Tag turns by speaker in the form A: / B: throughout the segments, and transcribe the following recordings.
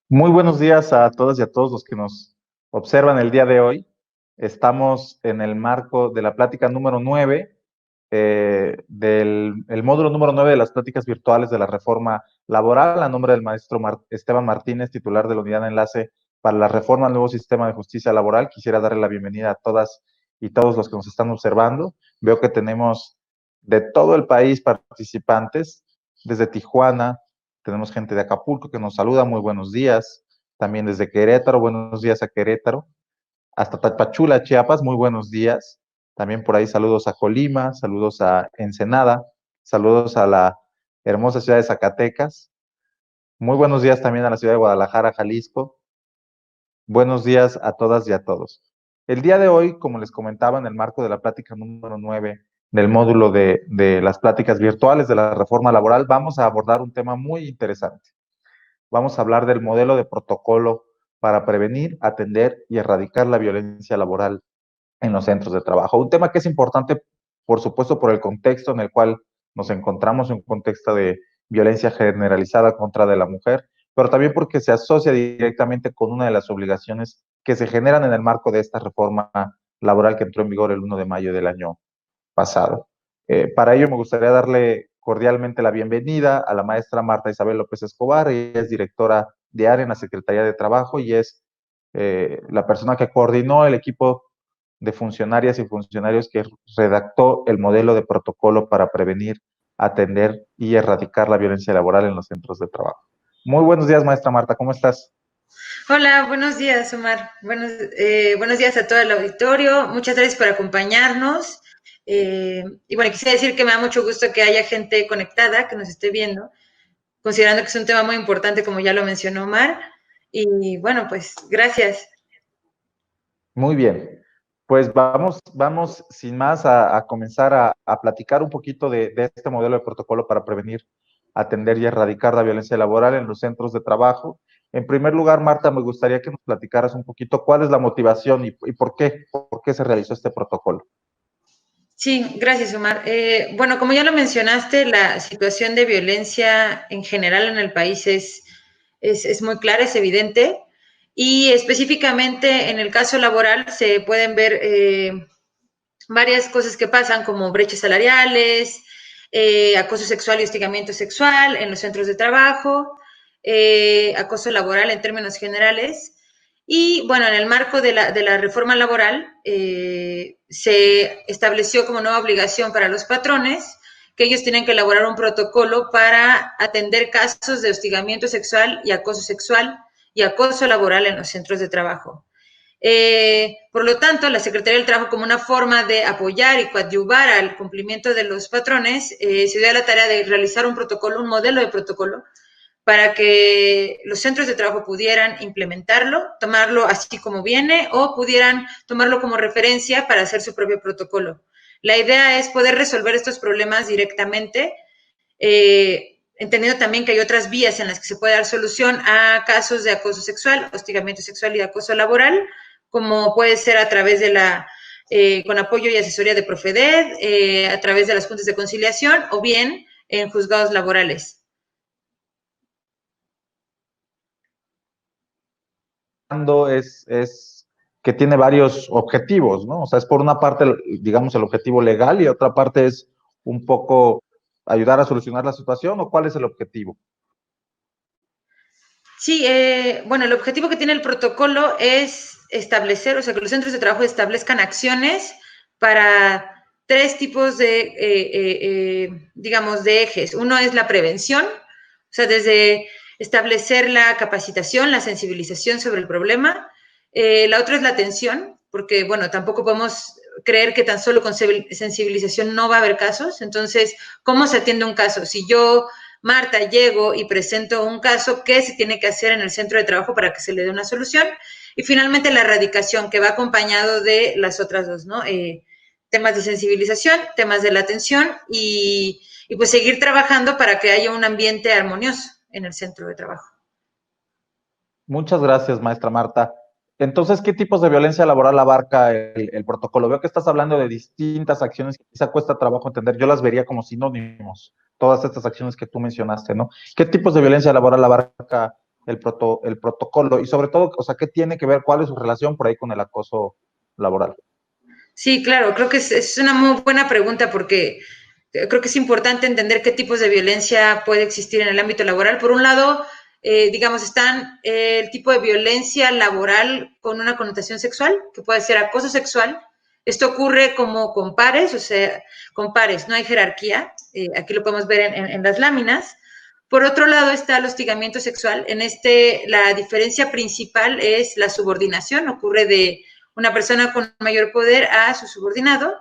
A: Muy buenos días a todas y a todos los que nos observan el día de hoy. Estamos en el marco de la plática número 9, del el módulo número 9 de las pláticas virtuales de la reforma laboral, a nombre del maestro Esteban Martínez, titular de la unidad de enlace para la reforma al nuevo sistema de justicia laboral. Quisiera darle la bienvenida a todas y todos los que nos están observando. Veo que tenemos de todo el país participantes, desde Tijuana. Tenemos gente de Acapulco que nos saluda, muy buenos días. También desde Querétaro, buenos días a Querétaro. Hasta Tapachula, Chiapas, muy buenos días. También por ahí saludos a Colima, saludos a Ensenada, saludos a la hermosa ciudad de Zacatecas. Muy buenos días también a la ciudad de Guadalajara, Jalisco. Buenos días a todas y a todos. El día de hoy, como les comentaba, en el marco de la plática número 9 del módulo de las pláticas virtuales de la reforma laboral, vamos a abordar un tema muy interesante. Vamos a hablar del modelo de protocolo para prevenir, atender y erradicar la violencia laboral en los centros de trabajo. Un tema que es importante, por supuesto, por el contexto en el cual nos encontramos, un contexto de violencia generalizada contra de la mujer, pero también porque se asocia directamente con una de las obligaciones que se generan en el marco de esta reforma laboral que entró en vigor el 1 de mayo del año pasado. Para ello me gustaría darle cordialmente la bienvenida a la maestra Marta Isabel López Escobar. Ella es directora de área en la Secretaría de Trabajo y es la persona que coordinó el equipo de funcionarias y funcionarios que redactó el modelo de protocolo para prevenir, atender y erradicar la violencia laboral en los centros de trabajo. Muy buenos días, maestra Marta, ¿cómo estás?
B: Hola, buenos días, Omar. Buenos días a todo el auditorio. Muchas gracias por acompañarnos. Y bueno, quisiera decir que me da mucho gusto que haya gente conectada, que nos esté viendo, considerando que es un tema muy importante, como ya lo mencionó Omar. Y bueno, pues gracias.
A: Muy bien, pues vamos sin más a comenzar a platicar un poquito de este modelo de protocolo para prevenir, atender y erradicar la violencia laboral en los centros de trabajo. En primer lugar, Marta, me gustaría que nos platicaras un poquito cuál es la motivación y por qué se realizó este protocolo.
B: Sí, gracias, Omar. Bueno, como ya lo mencionaste, la situación de violencia en general en el país es muy clara, es evidente. Y específicamente en el caso laboral se pueden ver varias cosas que pasan, como brechas salariales, acoso sexual y hostigamiento sexual en los centros de trabajo, acoso laboral en términos generales. Y bueno, en el marco de la reforma laboral se estableció como nueva obligación para los patrones que ellos tienen que elaborar un protocolo para atender casos de hostigamiento sexual y acoso laboral en los centros de trabajo. Por lo tanto, la Secretaría del Trabajo, como una forma de apoyar y coadyuvar al cumplimiento de los patrones, se dio a la tarea de realizar un protocolo, un modelo de protocolo, para que los centros de trabajo pudieran implementarlo, tomarlo así como viene, o pudieran tomarlo como referencia para hacer su propio protocolo. La idea es poder resolver estos problemas directamente, entendiendo también que hay otras vías en las que se puede dar solución a casos de acoso sexual, hostigamiento sexual y acoso laboral, como puede ser a través de con apoyo y asesoría de Profedet, a través de las juntas de conciliación o bien en juzgados laborales.
A: Es que tiene varios objetivos, ¿no? O sea, es por una parte, digamos, el objetivo legal y otra parte es un poco ayudar a solucionar la situación, ¿o cuál es el objetivo?
B: Sí, bueno, el objetivo que tiene el protocolo es establecer, o sea, que los centros de trabajo establezcan acciones para tres tipos digamos, de ejes. Uno es la prevención, o sea, desde establecer la capacitación, la sensibilización sobre el problema. La otra es la atención, porque, bueno, tampoco podemos creer que tan solo con sensibilización no va a haber casos. Entonces, ¿cómo se atiende un caso? Si yo Marta, llego y presento un caso, ¿qué se tiene que hacer en el centro de trabajo para que se le dé una solución? Y finalmente la erradicación, que va acompañado de las otras dos, ¿no? Temas de sensibilización, temas de la atención y pues seguir trabajando para que haya un ambiente armonioso en el centro de trabajo.
A: Muchas gracias, maestra Marta. Entonces, ¿qué tipos de violencia laboral abarca el protocolo? Veo que estás hablando de distintas acciones que quizá cuesta trabajo entender. Yo las vería como sinónimos, todas estas acciones que tú mencionaste, ¿no? ¿Qué tipos de violencia laboral abarca el protocolo? Y sobre todo, o sea, ¿qué tiene que ver, cuál es su relación por ahí con el acoso laboral?
B: Sí, claro, creo que es una muy buena pregunta porque creo que es importante entender qué tipos de violencia puede existir en el ámbito laboral. Por un lado, digamos, están el tipo de violencia laboral con una connotación sexual, que puede ser acoso sexual. Esto ocurre como con pares, o sea, con pares, no hay jerarquía. Aquí lo podemos ver en las láminas. Por otro lado está el hostigamiento sexual. En la diferencia principal es la subordinación. Ocurre de una persona con mayor poder a su subordinado,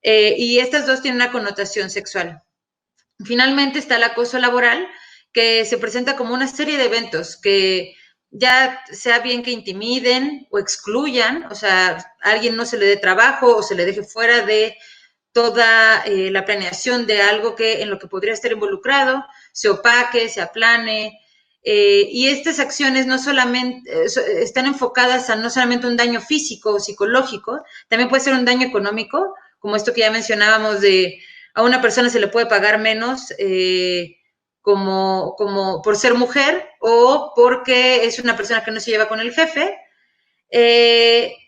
B: y estas dos tienen una connotación sexual. Finalmente está el acoso laboral, que se presenta como una serie de eventos que ya sea bien que intimiden o excluyan, o sea, a alguien no se le dé trabajo o se le deje fuera de toda la planeación de algo en lo que podría estar involucrado, se opaque, se aplane, y estas acciones no solamente están enfocadas a no solamente un daño físico o psicológico, también puede ser un daño económico, como esto que ya mencionábamos de a una persona se le puede pagar menos como por ser mujer o porque es una persona que no se lleva con el jefe.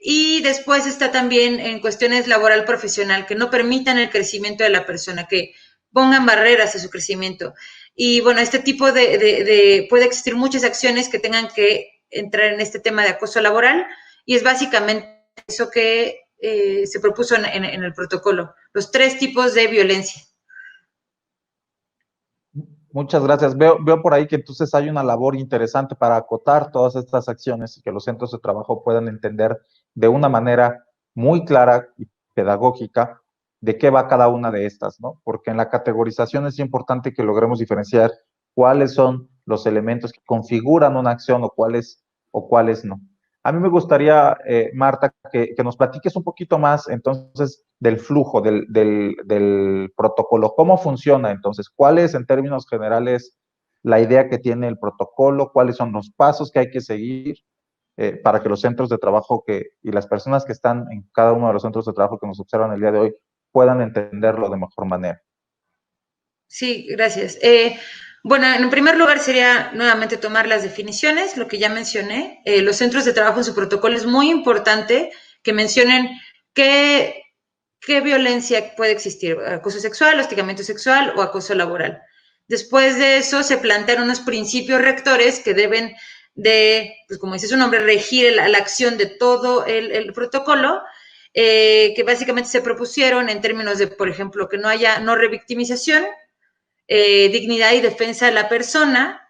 B: Y después está también en cuestiones laboral profesional, que no permitan el crecimiento de la persona, que pongan barreras a su crecimiento. Y bueno, este tipo puede existir muchas acciones que tengan que entrar en este tema de acoso laboral, y es básicamente eso que se propuso en el protocolo, los 3 tipos de violencia.
A: Muchas gracias. Veo por ahí que entonces hay una labor interesante para acotar todas estas acciones y que los centros de trabajo puedan entender de una manera muy clara y pedagógica de qué va cada una de estas, ¿no? Porque en la categorización es importante que logremos diferenciar cuáles son los elementos que configuran una acción o cuáles no. A mí me gustaría, Marta, que nos platiques un poquito más entonces del flujo, del protocolo. ¿Cómo funciona entonces? ¿Cuál es en términos generales la idea que tiene el protocolo? ¿Cuáles son los pasos que hay que seguir para que los centros de trabajo y las personas que están en cada uno de los centros de trabajo que nos observan el día de hoy puedan entenderlo de mejor manera?
B: Sí, gracias. Bueno, en primer lugar sería nuevamente tomar las definiciones, lo que ya mencioné. Los centros de trabajo en su protocolo es muy importante que mencionen qué, qué violencia puede existir, acoso sexual, hostigamiento sexual o acoso laboral. Después de eso se plantean unos principios rectores que deben de, pues como dice su nombre, regir la acción de todo el protocolo, que básicamente se propusieron en términos de, por ejemplo, que no haya no revictimización, dignidad y defensa de la persona.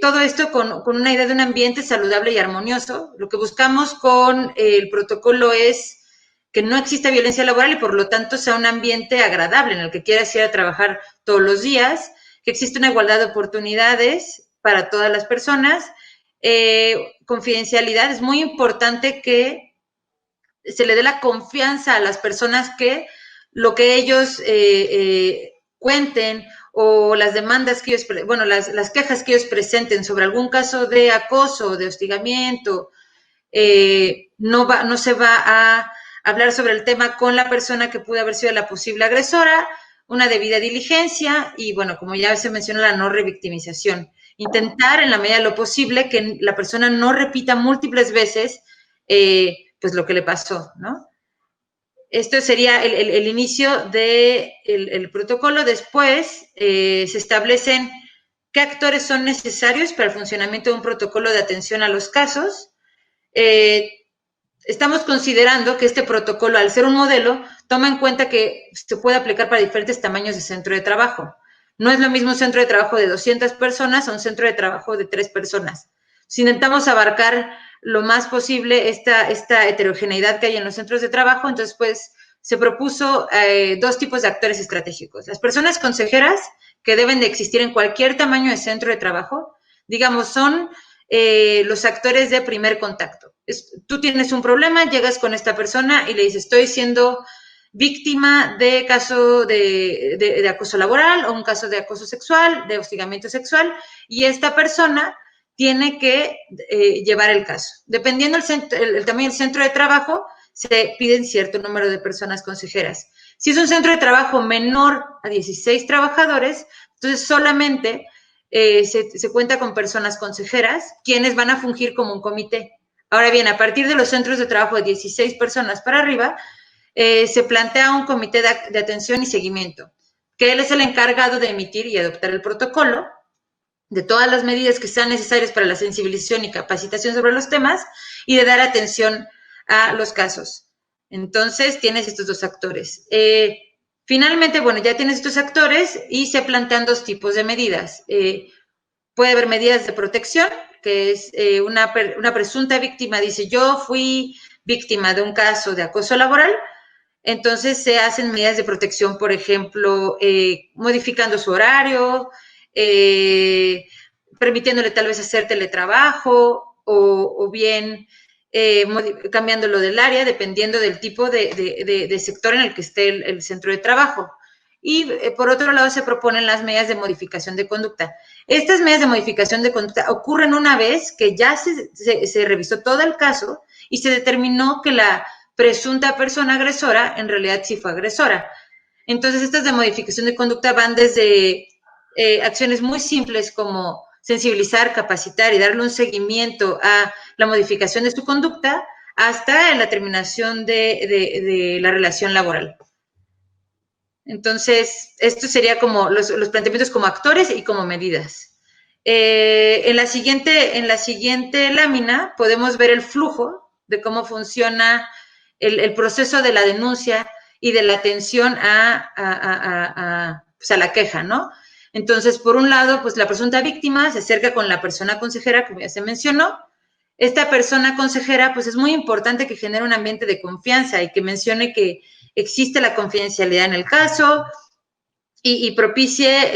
B: Todo esto con una idea de un ambiente saludable y armonioso. Lo que buscamos con el protocolo es que no exista violencia laboral y por lo tanto sea un ambiente agradable en el que quieras ir a trabajar todos los días, que exista una igualdad de oportunidades para todas las personas. Confidencialidad, es muy importante que se le dé la confianza a las personas que lo que ellos cuenten o las demandas que ellos, bueno, las quejas que ellos presenten sobre algún caso de acoso, de hostigamiento, no se va a hablar sobre el tema con la persona que pudo haber sido la posible agresora, una debida diligencia y, bueno, como ya se mencionó, la no revictimización. Intentar, en la medida de lo posible, que la persona no repita múltiples veces pues lo que le pasó, ¿no? Esto sería el inicio del protocolo. Después se establecen qué actores son necesarios para el funcionamiento de un protocolo de atención a los casos. Estamos considerando que este protocolo, al ser un modelo, toma en cuenta que se puede aplicar para diferentes tamaños de centro de trabajo. No es lo mismo un centro de trabajo de 200 personas a un centro de trabajo de 3 personas. Si intentamos abarcar lo más posible esta heterogeneidad que hay en los centros de trabajo, entonces pues se propuso 2 tipos de actores estratégicos. Las personas consejeras, que deben de existir en cualquier tamaño de centro de trabajo, digamos, son los actores de primer contacto. Tú tienes un problema, llegas con esta persona y le dices, estoy siendo víctima de caso de acoso laboral o un caso de acoso sexual, de hostigamiento sexual, y esta persona tiene que llevar el caso. Dependiendo el tamaño del centro de trabajo, se piden cierto número de personas consejeras. Si es un centro de trabajo menor a 16 trabajadores, entonces solamente se cuenta con personas consejeras, quienes van a fungir como un comité. Ahora bien, a partir de los centros de trabajo de 16 personas para arriba, se plantea un comité de atención y seguimiento, que él es el encargado de emitir y adoptar el protocolo de todas las medidas que sean necesarias para la sensibilización y capacitación sobre los temas y de dar atención a los casos. Entonces, tienes estos dos actores. Finalmente, bueno, ya tienes estos actores y se plantean dos tipos de medidas. Puede haber medidas de protección, que es una presunta víctima dice, yo fui víctima de un caso de acoso laboral, entonces se hacen medidas de protección, por ejemplo, modificando su horario, permitiéndole tal vez hacer teletrabajo o bien cambiándolo del área, dependiendo del tipo de sector en el que esté el centro de trabajo. Y por otro lado se proponen las medidas de modificación de conducta. Estas medidas de modificación de conducta ocurren una vez que ya se revisó todo el caso y se determinó que la presunta persona agresora en realidad sí fue agresora. Entonces, estas de modificación de conducta van desde acciones muy simples como sensibilizar, capacitar y darle un seguimiento a la modificación de su conducta hasta la terminación de la relación laboral. Entonces, esto sería como los planteamientos como actores y como medidas. En la siguiente lámina podemos ver el flujo de cómo funciona el proceso de la denuncia y de la atención pues a la queja, ¿no? Entonces, por un lado, pues la presunta víctima se acerca con la persona consejera, como ya se mencionó. Esta persona consejera, pues es muy importante que genere un ambiente de confianza y que mencione que existe la confidencialidad en el caso y propicie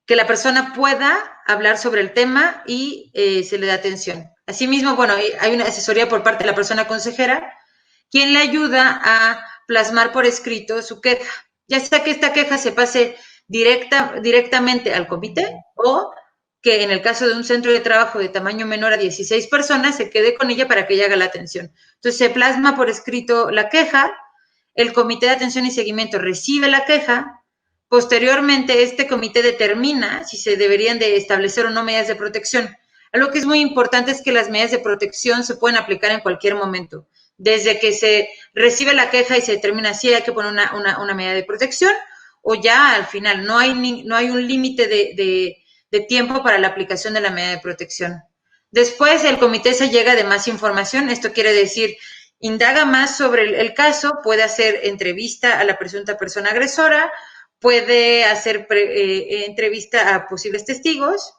B: que la persona pueda hablar sobre el tema y se le da atención. Asimismo, bueno, hay una asesoría por parte de la persona consejera, quien le ayuda a plasmar por escrito su queja, ya sea que esta queja se pase directamente al comité o que en el caso de un centro de trabajo de tamaño menor a 16 personas se quede con ella para que ella haga la atención. Entonces se plasma por escrito la queja, el comité de atención y seguimiento recibe la queja, posteriormente este comité determina si se deberían de establecer o no medidas de protección. Algo que es muy importante es que las medidas de protección se pueden aplicar en cualquier momento. Desde que se recibe la queja y se determina si hay que poner una medida de protección o ya al final. No hay un límite de tiempo para la aplicación de la medida de protección. Después el comité se llega de más información. Esto quiere decir, indaga más sobre el caso, puede hacer entrevista a la presunta persona agresora, puede hacer entrevista a posibles testigos,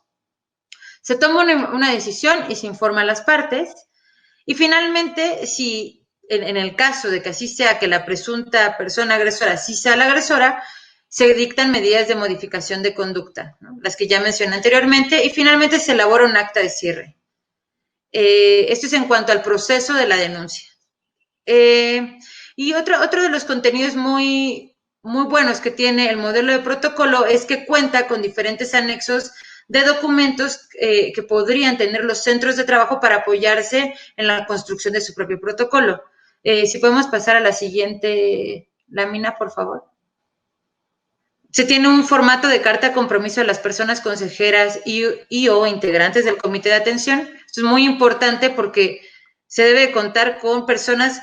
B: se toma una decisión y se informa a las partes. Y finalmente, si en el caso de que así sea, que la presunta persona agresora sí sea la agresora, se dictan medidas de modificación de conducta, ¿no? Las que ya mencioné anteriormente, y finalmente se elabora un acta de cierre. Esto es en cuanto al proceso de la denuncia. Y otro de los contenidos muy buenos que tiene el modelo de protocolo es que cuenta con diferentes anexos de documentos que podrían tener los centros de trabajo para apoyarse en la construcción de su propio protocolo. Si podemos pasar a la siguiente lámina, por favor. Se tiene un formato de carta de compromiso de las personas consejeras y o integrantes del comité de atención. Esto es muy importante porque se debe contar con personas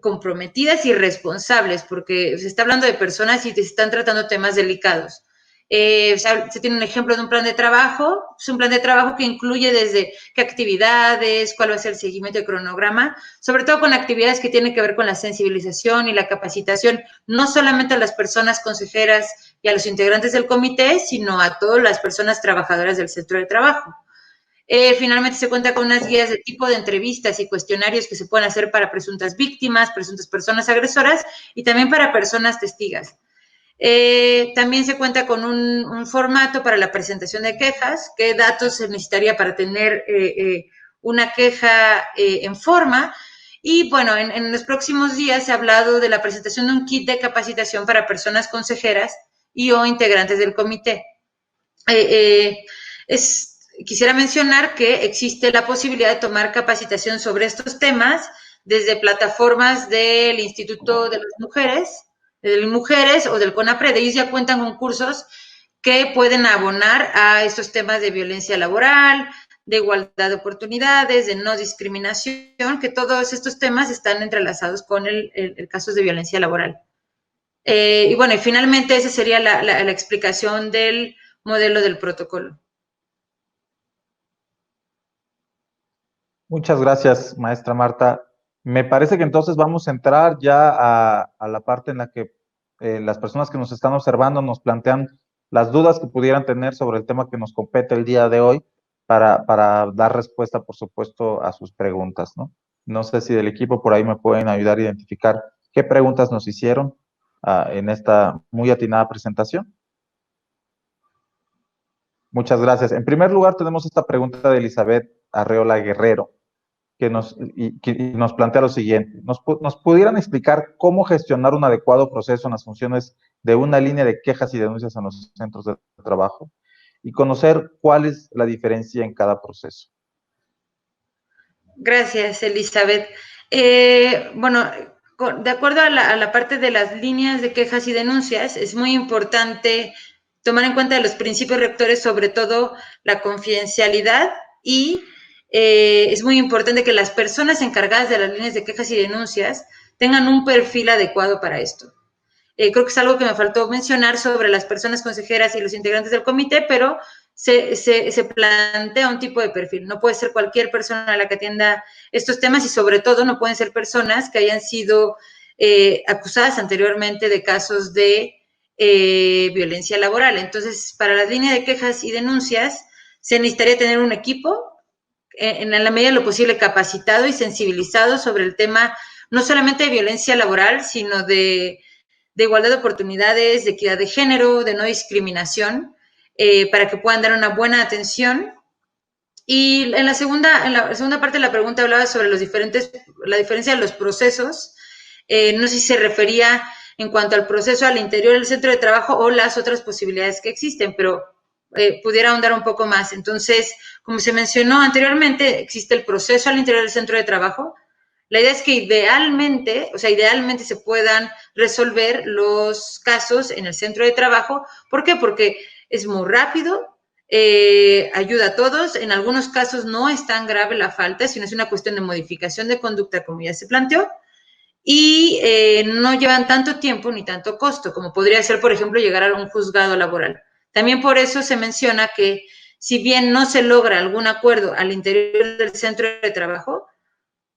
B: comprometidas y responsables, porque se está hablando de personas y se están tratando temas delicados. Se tiene un ejemplo de un plan de trabajo, es un plan de trabajo que incluye desde qué actividades, cuál va a ser el seguimiento de cronograma, sobre todo con actividades que tienen que ver con la sensibilización y la capacitación, no solamente a las personas consejeras y a los integrantes del comité, sino a todas las personas trabajadoras del centro de trabajo. Finalmente se cuenta con unas guías de tipo de entrevistas y cuestionarios que se pueden hacer para presuntas víctimas, presuntas personas agresoras y también para personas testigas. También se cuenta con un formato para la presentación de quejas, qué datos se necesitaría para tener una queja en forma. Y bueno, en los próximos días se ha hablado de la presentación de un kit de capacitación para personas consejeras y o integrantes del comité. Quisiera mencionar que existe la posibilidad de tomar capacitación sobre estos temas desde plataformas del Instituto de las Mujeres o del CONAPRED. Ellos ya cuentan con cursos que pueden abonar a estos temas de violencia laboral, de igualdad de oportunidades, de no discriminación, que todos estos temas están entrelazados con el caso de violencia laboral. Y bueno, y finalmente esa sería la explicación del modelo del protocolo.
A: Muchas gracias, maestra Marta. Me parece que entonces vamos a entrar ya a la parte en la que las personas que nos están observando nos plantean las dudas que pudieran tener sobre el tema que nos compete el día de hoy para dar respuesta, por supuesto, a sus preguntas, ¿no? No sé si del equipo por ahí me pueden ayudar a identificar qué preguntas nos hicieron en esta muy atinada presentación. Muchas gracias. En primer lugar, tenemos esta pregunta de Elizabeth Arreola Guerrero que nos plantea lo siguiente. ¿Nos pudieran explicar cómo gestionar un adecuado proceso en las funciones de una línea de quejas y denuncias en los centros de trabajo? Y conocer cuál es la diferencia en cada proceso.
B: Gracias, Elizabeth. Bueno, de acuerdo a la parte de las líneas de quejas y denuncias, es muy importante tomar en cuenta los principios rectores, sobre todo la confidencialidad y es muy importante que las personas encargadas de las líneas de quejas y denuncias tengan un perfil adecuado para esto. Creo que es algo que me faltó mencionar sobre las personas consejeras y los integrantes del comité, pero se plantea un tipo de perfil. No puede ser cualquier persona la que atienda estos temas y sobre todo no pueden ser personas que hayan sido acusadas anteriormente de casos de violencia laboral. Entonces, para las líneas de quejas y denuncias, se necesitaría tener un equipo en la medida de lo posible capacitado y sensibilizado sobre el tema no solamente de violencia laboral, sino de igualdad de oportunidades, de equidad de género, de no discriminación, para que puedan dar una buena atención. Y en la segunda parte de la pregunta hablaba sobre la diferencia de los procesos. No sé si se refería en cuanto al proceso al interior del centro de trabajo o las otras posibilidades que existen, pero pudiera ahondar un poco más. Entonces, como se mencionó anteriormente, existe el proceso al interior del centro de trabajo. La idea es que idealmente se puedan resolver los casos en el centro de trabajo. ¿Por qué? Porque es muy rápido, ayuda a todos. En algunos casos no es tan grave la falta, sino es una cuestión de modificación de conducta, como ya se planteó, y no llevan tanto tiempo ni tanto costo, como podría ser, por ejemplo, llegar a un juzgado laboral. También por eso se menciona que si bien no se logra algún acuerdo al interior del centro de trabajo,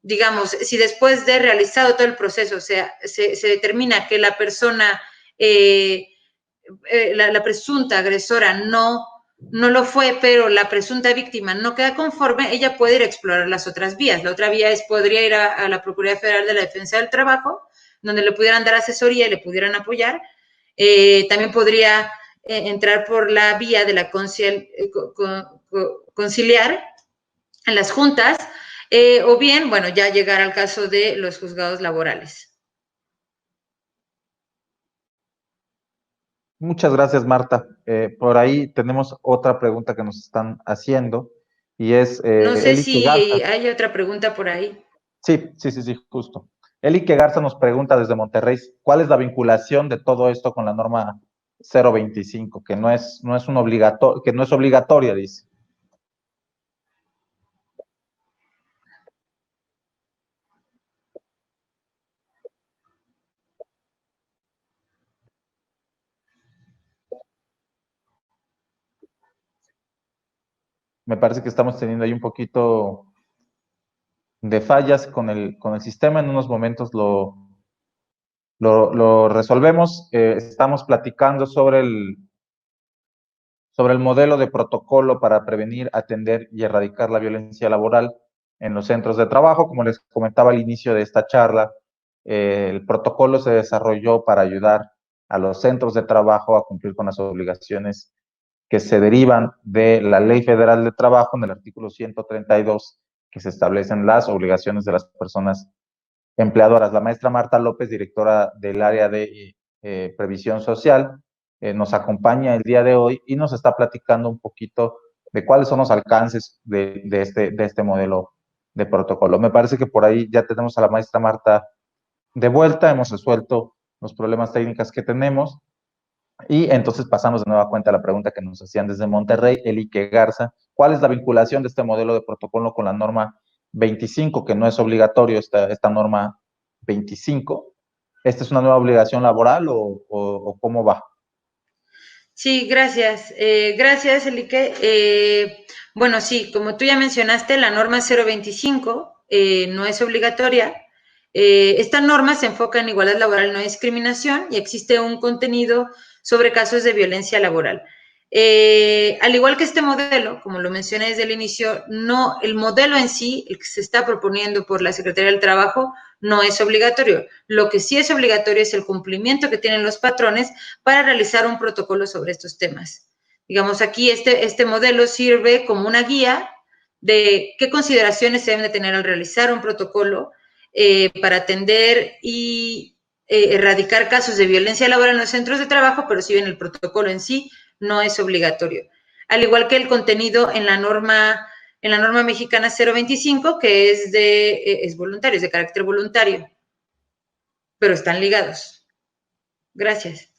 B: digamos, si después de realizado todo el proceso, o sea, se determina que la persona, la presunta agresora no lo fue, pero la presunta víctima no queda conforme, ella puede ir a explorar las otras vías. La otra vía podría ir a la Procuraduría Federal de la Defensa del Trabajo, donde le pudieran dar asesoría y le pudieran apoyar. También podría entrar por la vía de la conciliar en las juntas, o bien, bueno, ya llegar al caso de los juzgados laborales.
A: Muchas gracias, Marta. Por ahí tenemos otra pregunta que nos están haciendo y es
B: No sé
A: Eli
B: si
A: Garza.
B: hay otra pregunta por ahí.
A: Sí, justo. Eli Garza nos pregunta desde Monterrey, ¿cuál es la vinculación de todo esto con la norma 025, que no es obligatoria, dice? Me parece que estamos teniendo ahí un poquito de fallas con el sistema. En unos momentos lo resolvemos. Estamos platicando sobre el modelo de protocolo para prevenir, atender y erradicar la violencia laboral en los centros de trabajo. Como les comentaba al inicio de esta charla, el protocolo se desarrolló para ayudar a los centros de trabajo a cumplir con las obligaciones que se derivan de la Ley Federal de Trabajo en el artículo 132, que se establecen las obligaciones de las personas empleadoras. La maestra Marta López, directora del área de previsión social, nos acompaña el día de hoy y nos está platicando un poquito de cuáles son los alcances de este modelo de protocolo. Me parece que por ahí ya tenemos a la maestra Marta de vuelta, hemos resuelto los problemas técnicos que tenemos Y entonces pasamos de nueva cuenta a la pregunta que nos hacían desde Monterrey, Elique Garza. ¿Cuál es la vinculación de este modelo de protocolo con la norma 25, que no es obligatorio esta norma 25? ¿Esta es una nueva obligación laboral o cómo va?
B: Sí, gracias. Gracias, Elike. Bueno, sí, como tú ya mencionaste, la norma 025 no es obligatoria. Esta norma se enfoca en igualdad laboral, no discriminación, y existe un contenido sobre casos de violencia laboral. Al igual que este modelo, como lo mencioné desde el inicio, no, el modelo en sí, el que se está proponiendo por la Secretaría del Trabajo, no es obligatorio. Lo que sí es obligatorio es el cumplimiento que tienen los patrones para realizar un protocolo sobre estos temas. Digamos, aquí este modelo sirve como una guía de qué consideraciones se deben de tener al realizar un protocolo para atender y erradicar casos de violencia laboral en los centros de trabajo, pero si bien el protocolo en sí no es obligatorio. Al igual que el contenido en la norma mexicana 025, que es voluntario, es de carácter voluntario, pero están ligados. Gracias.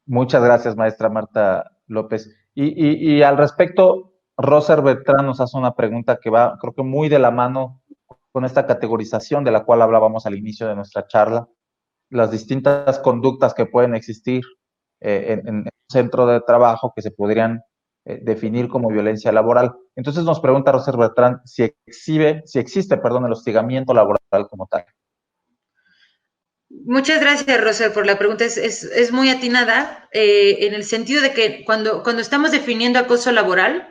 A: Muchas gracias, maestra Marta López. Y al respecto, Roser Bertrán nos hace una pregunta que va, creo que muy de la mano con esta categorización de la cual hablábamos al inicio de nuestra charla, las distintas conductas que pueden existir en un centro de trabajo que se podrían definir como violencia laboral. Entonces nos pregunta Roser Bertrán si existe, perdón, el hostigamiento laboral como tal.
B: Muchas gracias, Rosa, por la pregunta. Es muy atinada en el sentido de que cuando estamos definiendo acoso laboral,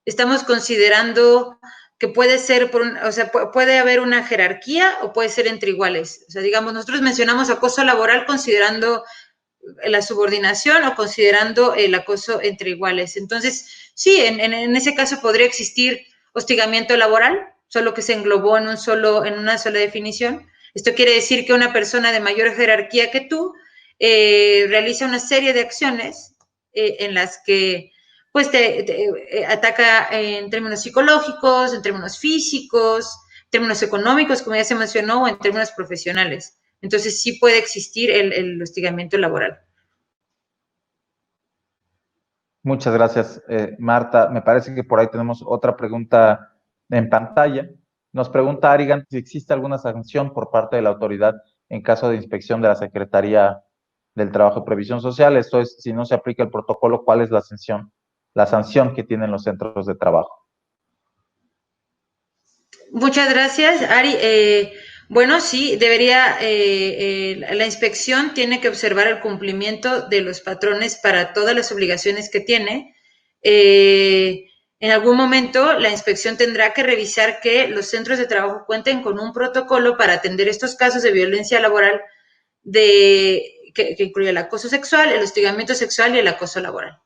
B: estamos considerando que puede ser, o sea, puede haber una jerarquía o puede ser entre iguales. O sea, digamos, nosotros mencionamos acoso laboral considerando la subordinación o considerando el acoso entre iguales. Entonces, sí, en ese caso podría existir hostigamiento laboral, solo que se englobó en una sola definición. Esto quiere decir que una persona de mayor jerarquía que tú realiza una serie de acciones en las que pues te ataca en términos psicológicos, en términos físicos, en términos económicos, como ya se mencionó, o en términos profesionales. Entonces sí puede existir el hostigamiento laboral.
A: Muchas gracias, Marta. Me parece que por ahí tenemos otra pregunta en pantalla. Nos pregunta Arigan si existe alguna sanción por parte de la autoridad en caso de inspección de la Secretaría del Trabajo y Previsión Social. Esto es, si no se aplica el protocolo, ¿cuál es la sanción que tienen los centros de trabajo?
B: Muchas gracias, Ari. Bueno, sí, la inspección tiene que observar el cumplimiento de los patrones para todas las obligaciones que tiene. En algún momento, la inspección tendrá que revisar que los centros de trabajo cuenten con un protocolo para atender estos casos de violencia laboral que incluye el acoso sexual, el hostigamiento sexual y el acoso laboral.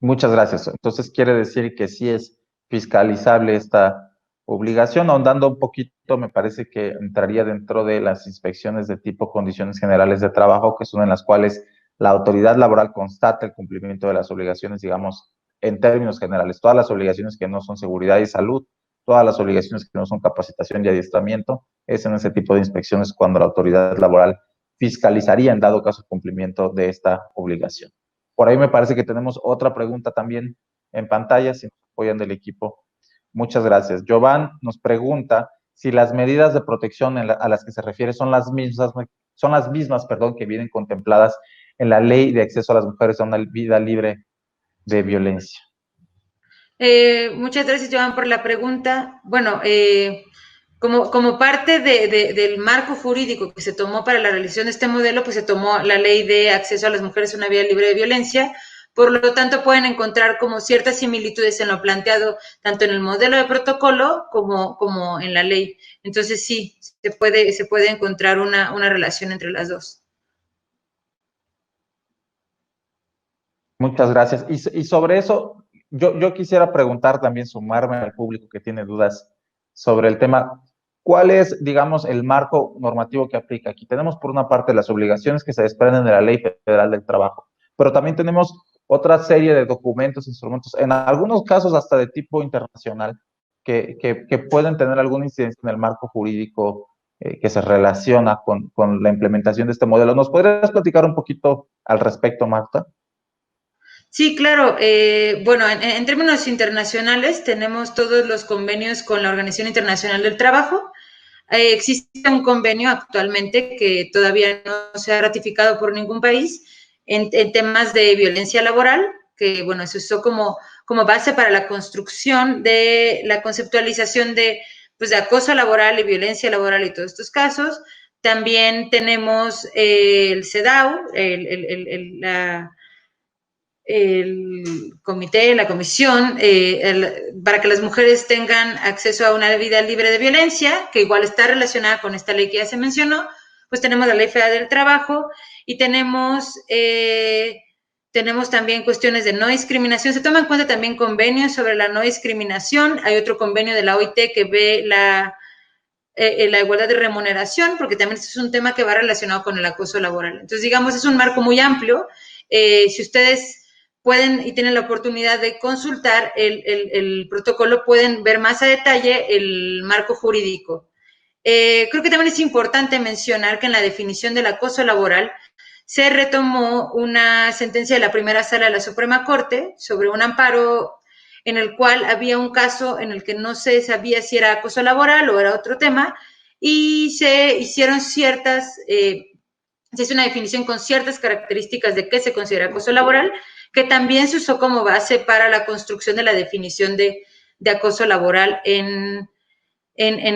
A: Muchas gracias. Entonces quiere decir que sí es fiscalizable esta obligación. Ahondando un poquito, me parece que entraría dentro de las inspecciones de tipo condiciones generales de trabajo, que son en las cuales la autoridad laboral constata el cumplimiento de las obligaciones, digamos, en términos generales, todas las obligaciones que no son seguridad y salud, todas las obligaciones que no son capacitación y adiestramiento, es en ese tipo de inspecciones cuando la autoridad laboral fiscalizaría en dado caso el cumplimiento de esta obligación. Por ahí me parece que tenemos otra pregunta también en pantalla, si nos apoyan del equipo. Muchas gracias. Jovan nos pregunta si las medidas de protección a las que se refiere son las mismas, perdón, que vienen contempladas en la Ley de Acceso a las Mujeres a una Vida Libre de Violencia.
B: Muchas gracias, Joan, por la pregunta. Bueno, como parte del marco jurídico que se tomó para la realización de este modelo, pues se tomó la Ley de Acceso a las Mujeres a una Vida Libre de Violencia. Por lo tanto, pueden encontrar como ciertas similitudes en lo planteado tanto en el modelo de protocolo como en la ley. Entonces, sí, se puede encontrar una relación entre las dos.
A: Muchas gracias. Y sobre eso, yo quisiera preguntar también, sumarme al público que tiene dudas sobre el tema. ¿Cuál es, digamos, el marco normativo que aplica aquí? Tenemos por una parte las obligaciones que se desprenden de la Ley Federal del Trabajo, pero también tenemos otra serie de documentos, instrumentos, en algunos casos hasta de tipo internacional, que pueden tener alguna incidencia en el marco jurídico que se relaciona con la implementación de este modelo. ¿Nos podrías platicar un poquito al respecto, Marta?
B: Sí, claro. Bueno, en términos internacionales tenemos todos los convenios con la Organización Internacional del Trabajo. Existe un convenio actualmente que todavía no se ha ratificado por ningún país en temas de violencia laboral, que bueno, se usó como base para la construcción de la conceptualización pues, de acoso laboral y violencia laboral y todos estos casos. También tenemos el CEDAW, el comité, la comisión, para que las mujeres tengan acceso a una vida libre de violencia, que igual está relacionada con esta ley que ya se mencionó. Pues tenemos la Ley Federal del Trabajo y tenemos también cuestiones de no discriminación. Se toman en cuenta también convenios sobre la no discriminación. Hay otro convenio de la OIT que ve la igualdad de remuneración, porque también es un tema que va relacionado con el acoso laboral. Entonces, digamos, es un marco muy amplio. Si ustedes pueden y tienen la oportunidad de consultar el protocolo, pueden ver más a detalle el marco jurídico. Creo que también es importante mencionar que en la definición del acoso laboral se retomó una sentencia de la primera sala de la Suprema Corte sobre un amparo en el cual había un caso en el que no se sabía si era acoso laboral o era otro tema, y se hicieron se hizo una definición con ciertas características de qué se considera acoso laboral, que también se usó como base para la construcción de la definición de acoso laboral en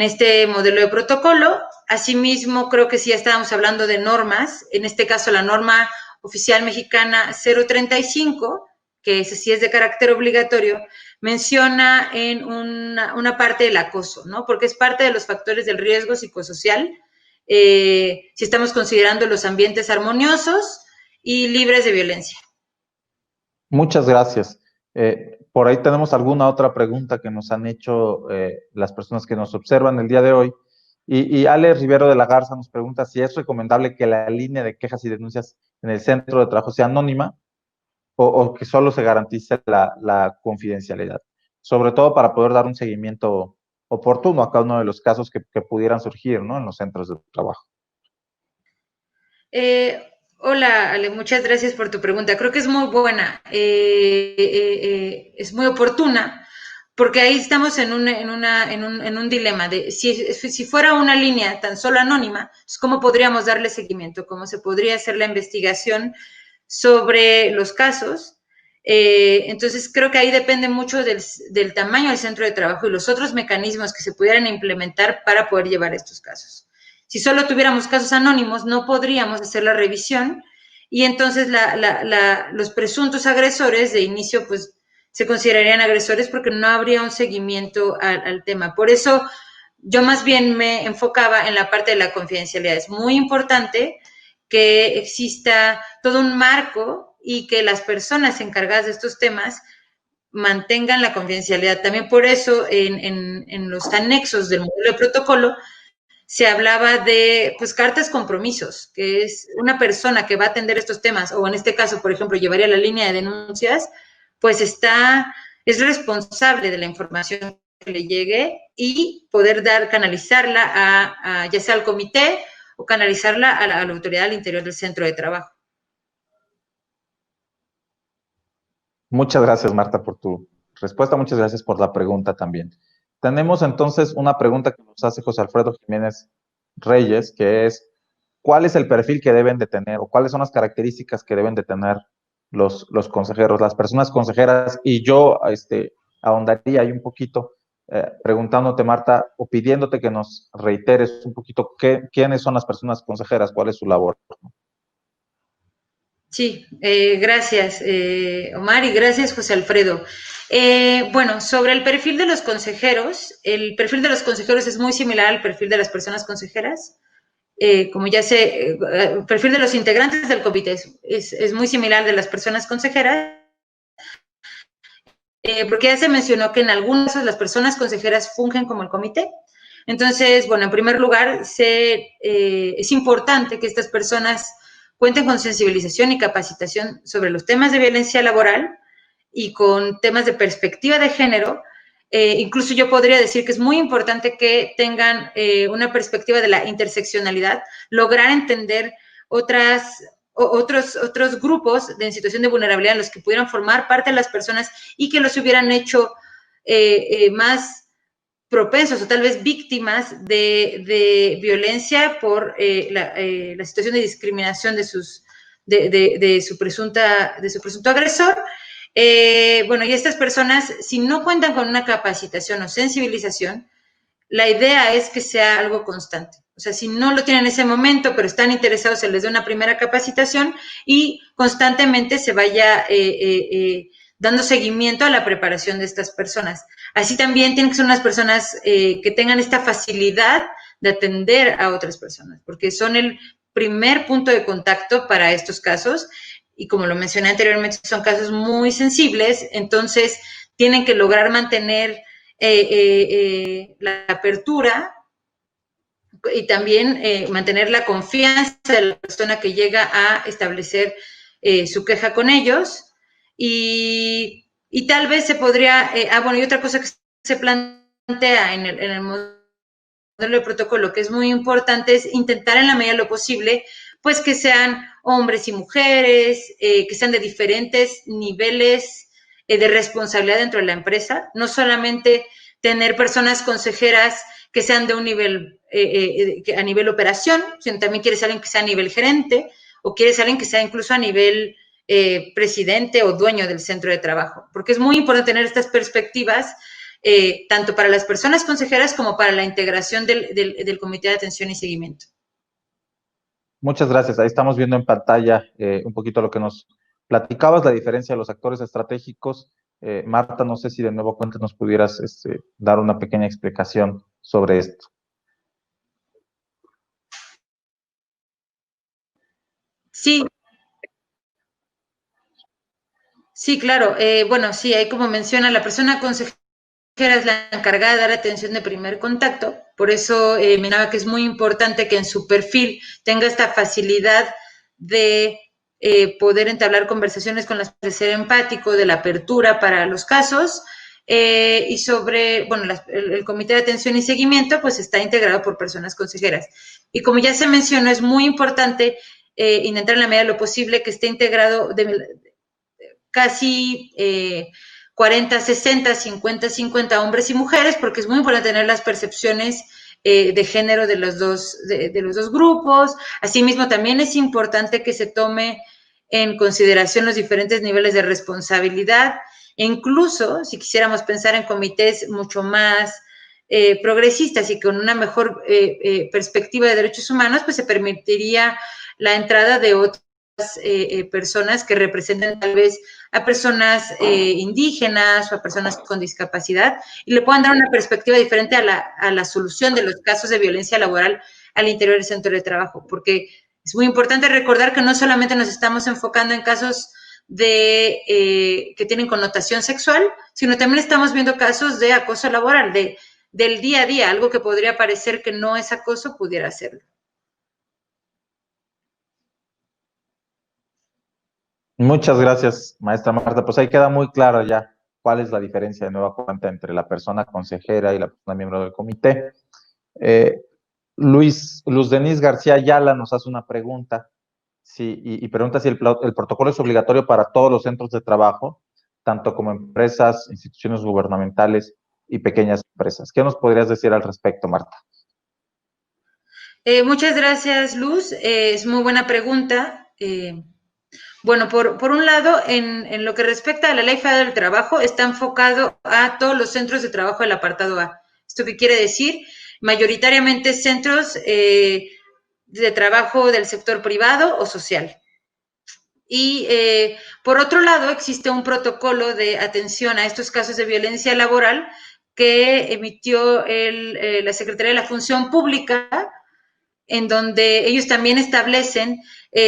B: este modelo de protocolo. Asimismo, creo que si ya estábamos hablando de normas, en este caso la norma oficial mexicana 035, que ese sí es de carácter obligatorio, menciona en una parte del acoso, ¿no? Porque es parte de los factores del riesgo psicosocial, si estamos considerando los ambientes armoniosos y libres de violencia.
A: Muchas gracias. Por ahí tenemos alguna otra pregunta que nos han hecho las personas que nos observan el día de hoy. Y Ale Rivero de la Garza nos pregunta si es recomendable que la línea de quejas y denuncias en el centro de trabajo sea anónima o que solo se garantice la confidencialidad, sobre todo para poder dar un seguimiento oportuno a cada uno de los casos que pudieran surgir, ¿no?, en los centros de trabajo.
B: Hola, Ale, muchas gracias por tu pregunta. Creo que es muy buena, es muy oportuna, porque ahí estamos en un dilema de si fuera una línea tan solo anónima, pues ¿cómo podríamos darle seguimiento? ¿Cómo se podría hacer la investigación sobre los casos? Entonces, creo que ahí depende mucho del tamaño del centro de trabajo y los otros mecanismos que se pudieran implementar para poder llevar estos casos. Si solo tuviéramos casos anónimos, no podríamos hacer la revisión y entonces los presuntos agresores de inicio, pues, se considerarían agresores porque no habría un seguimiento al tema. Por eso, yo más bien me enfocaba en la parte de la confidencialidad. Es muy importante que exista todo un marco y que las personas encargadas de estos temas mantengan la confidencialidad. También por eso en los anexos del modelo de protocolo se hablaba de pues cartas compromisos, que es una persona que va a atender estos temas, o en este caso, por ejemplo, llevaría la línea de denuncias, pues es responsable de la información que le llegue y poder canalizarla ya sea al comité o canalizarla a la autoridad al interior del centro de trabajo.
A: Muchas gracias, Marta, por tu respuesta. Muchas gracias por la pregunta también. Tenemos entonces una pregunta que nos hace José Alfredo Jiménez Reyes, que es, ¿cuál es el perfil que deben de tener o cuáles son las características que deben de tener los consejeros, las personas consejeras? Y yo ahondaría ahí un poquito preguntándote, Marta, o pidiéndote que nos reiteres un poquito quiénes son las personas consejeras, cuál es su labor.
B: Sí, gracias, Omar, y gracias, José Alfredo. Bueno, sobre el perfil de los consejeros, el perfil de los consejeros es muy similar al perfil de las personas consejeras. Como ya sé, el perfil de los integrantes del comité es muy similar al de las personas consejeras, porque ya se mencionó que en algunos casos las personas consejeras fungen como el comité. Entonces, bueno, en primer lugar, es importante que estas personas cuenten con sensibilización y capacitación sobre los temas de violencia laboral y con temas de perspectiva de género, incluso yo podría decir que es muy importante que tengan una perspectiva de la interseccionalidad, lograr entender otros grupos en situación de vulnerabilidad en los que pudieran formar parte de las personas y que los hubieran hecho más propensos o tal vez víctimas de violencia por la situación de discriminación de su presunto agresor. Bueno, y estas personas, si no cuentan con una capacitación o sensibilización, la idea es que sea algo constante. O sea, si no lo tienen en ese momento, pero están interesados, se les dé una primera capacitación y constantemente se vaya dando seguimiento a la preparación de estas personas. Así también tienen que ser unas personas que tengan esta facilidad de atender a otras personas, porque son el primer punto de contacto para estos casos y como lo mencioné anteriormente, son casos muy sensibles, entonces tienen que lograr mantener la apertura y también mantener la confianza de la persona que llega a establecer su queja con ellos y tal vez se podría, bueno, y otra cosa que se plantea en el modelo de protocolo que es muy importante es intentar en la medida de lo posible pues que sean hombres y mujeres, que sean de diferentes niveles de responsabilidad dentro de la empresa, no solamente tener personas consejeras que sean de un nivel, a nivel operación, sino también quieres alguien que sea a nivel gerente o quieres alguien que sea incluso a nivel presidente o dueño del centro de trabajo, porque es muy importante tener estas perspectivas tanto para las personas consejeras como para la integración del Comité de Atención y Seguimiento.
A: Muchas gracias. Ahí estamos viendo en pantalla un poquito lo que nos platicabas, la diferencia de los actores estratégicos. Marta, no sé si de nuevo cuenta nos pudieras dar una pequeña explicación sobre esto.
B: Sí, sí, claro. Bueno, sí, ahí como menciona, la persona consejera es la encargada de dar atención de primer contacto. Por eso mencionaba que es muy importante que en su perfil tenga esta facilidad de poder entablar conversaciones con las personas, de ser empático, de la apertura para los casos. Y sobre, bueno, el comité de atención y seguimiento, pues está integrado por personas consejeras. Y como ya se mencionó, es muy importante intentar en la medida de lo posible que esté integrado casi 40, 60, 50, 50 hombres y mujeres, porque es muy importante tener las percepciones de género de los dos grupos. Asimismo, también es importante que se tome en consideración los diferentes niveles de responsabilidad. E incluso, si quisiéramos pensar en comités mucho más progresistas y con una mejor perspectiva de derechos humanos, pues se permitiría la entrada de otras personas que representen tal vez a personas indígenas o a personas con discapacidad y le puedan dar una perspectiva diferente a la solución de los casos de violencia laboral al interior del centro de trabajo, porque es muy importante recordar que no solamente nos estamos enfocando en casos que tienen connotación sexual, sino también estamos viendo casos de acoso laboral, del día a día, algo que podría parecer que no es acoso, pudiera serlo.
A: Muchas gracias, maestra Marta. Pues ahí queda muy claro ya cuál es la diferencia de nueva cuenta entre la persona consejera y la persona miembro del comité. Eh, Luz Denise García Ayala nos hace una pregunta y pregunta si el protocolo es obligatorio para todos los centros de trabajo, tanto como empresas, instituciones gubernamentales y pequeñas empresas. ¿Qué nos podrías decir al respecto, Marta?
B: Muchas gracias, Luz. Es muy buena pregunta. Bueno, por un lado, en lo que respecta a la Ley Federal del Trabajo, está enfocado a todos los centros de trabajo del apartado A. ¿Esto qué quiere decir? Mayoritariamente centros de trabajo del sector privado o social. Y por otro lado, existe un protocolo de atención a estos casos de violencia laboral que emitió la Secretaría de la Función Pública, en donde ellos también establecen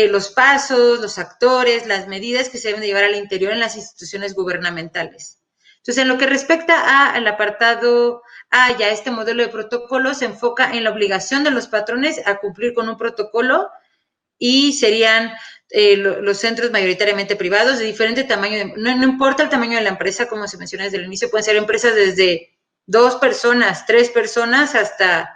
B: los pasos, los actores, las medidas que se deben de llevar al interior en las instituciones gubernamentales. Entonces, en lo que respecta al apartado A y a este modelo de protocolo, se enfoca en la obligación de los patrones a cumplir con un protocolo y serían los centros mayoritariamente privados de diferente tamaño, no importa el tamaño de la empresa, como se menciona desde el inicio, pueden ser empresas desde 2 personas, 3 personas, hasta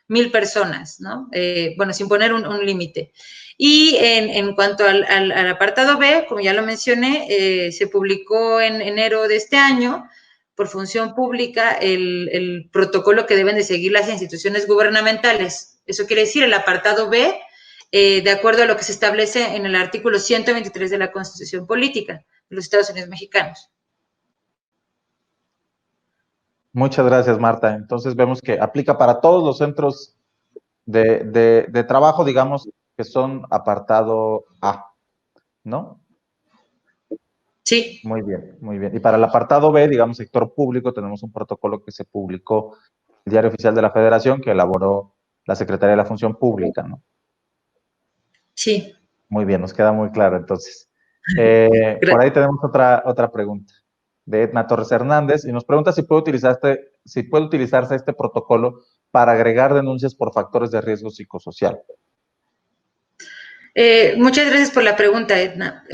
B: 1000 personas, ¿no? Bueno, sin poner un límite. Y en cuanto al apartado B, como ya lo mencioné, se publicó en enero de este año por función pública el protocolo que deben de seguir las instituciones gubernamentales. Eso quiere decir el apartado B, de acuerdo a lo que se establece en el artículo 123 de la Constitución Política de los Estados Unidos Mexicanos.
A: Muchas gracias, Marta. Entonces vemos que aplica para todos los centros de trabajo, digamos, que son apartado A, ¿no?
B: Sí.
A: Muy bien, muy bien. Y para el apartado B, digamos, sector público, tenemos un protocolo que se publicó en el Diario Oficial de la Federación, que elaboró la Secretaría de la Función Pública, ¿no?
B: Sí.
A: Muy bien, nos queda muy claro entonces. Por ahí tenemos otra pregunta de Edna Torres Hernández y nos pregunta si puede utilizarse este protocolo para agregar denuncias por factores de riesgo psicosocial.
B: Muchas gracias por la pregunta, Edna.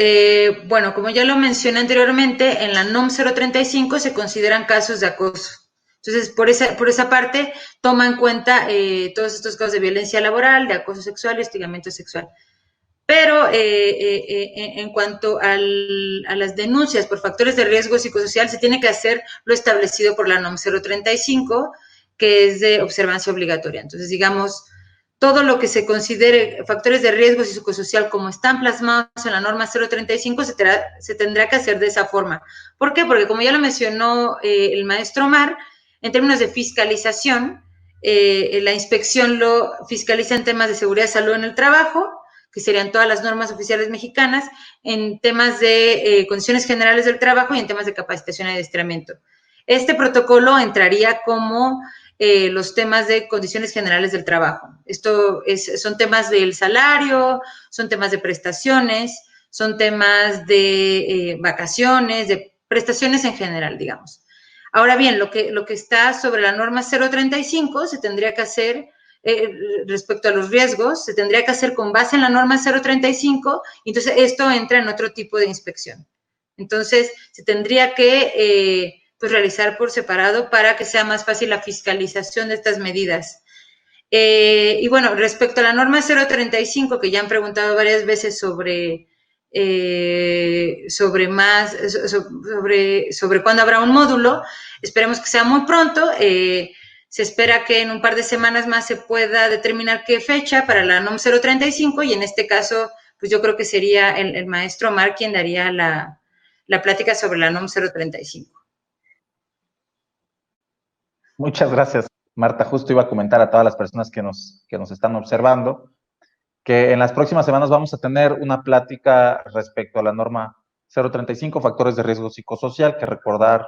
B: Bueno, como ya lo mencioné anteriormente, en la NOM 035 se consideran casos de acoso. Entonces, por esa parte, toma en cuenta todos estos casos de violencia laboral, de acoso sexual y hostigamiento sexual. Pero en cuanto a las denuncias por factores de riesgo psicosocial, se tiene que hacer lo establecido por la NOM 035, que es de observancia obligatoria. Entonces, digamos, todo lo que se considere factores de riesgo psicosocial como están plasmados en la norma 035 se tendrá que hacer de esa forma. ¿Por qué? Porque como ya lo mencionó el maestro Omar, en términos de fiscalización, la inspección lo fiscaliza en temas de seguridad y salud en el trabajo, que serían todas las normas oficiales mexicanas, en temas de condiciones generales del trabajo y en temas de capacitación y adiestramiento. Este protocolo entraría como los temas de condiciones generales del trabajo. Son temas del salario, son temas de prestaciones, son temas de vacaciones, de prestaciones en general, digamos. Ahora bien, lo que está sobre la norma 035 se tendría que hacer respecto a los riesgos, se tendría que hacer con base en la norma 035, y entonces esto entra en otro tipo de inspección. Entonces, se tendría que pues realizar por separado para que sea más fácil la fiscalización de estas medidas. Y bueno, respecto a la norma 035, que ya han preguntado varias veces sobre cuándo habrá un módulo, esperemos que sea muy pronto. Se espera que en un par de semanas más se pueda determinar qué fecha para la NOM 035, y en este caso, pues yo creo que sería el maestro Omar quien daría la plática sobre la NOM 035.
A: Muchas gracias, Marta. Justo iba a comentar a todas las personas que nos están observando que en las próximas semanas vamos a tener una plática respecto a la norma 035, factores de riesgo psicosocial, que recordar